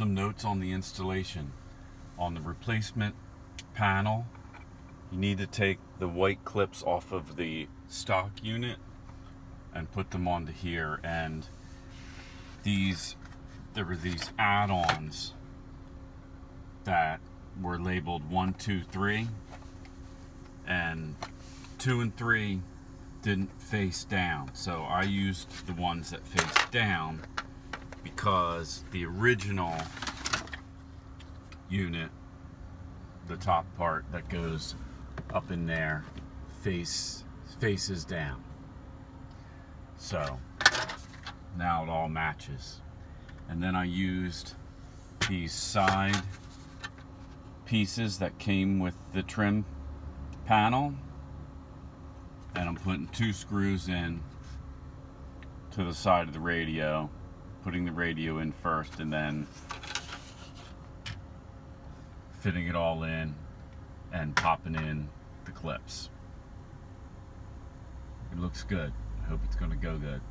Some notes on the installation. On the replacement panel, you need to take the white clips off of the stock unit and put them onto here. And there were these add-ons that were labeled 1, 2, 3, and 2 and 3 didn't face down, so I used the ones that face down because the original unit, the top part that goes up in there, faces down. So now it all matches. And then I used these side pieces that came with the trim panel, and I'm putting 2 screws in to the side of the radio, putting the radio in first and then fitting it all in and popping in the clips. It looks good. I hope it's going to go good.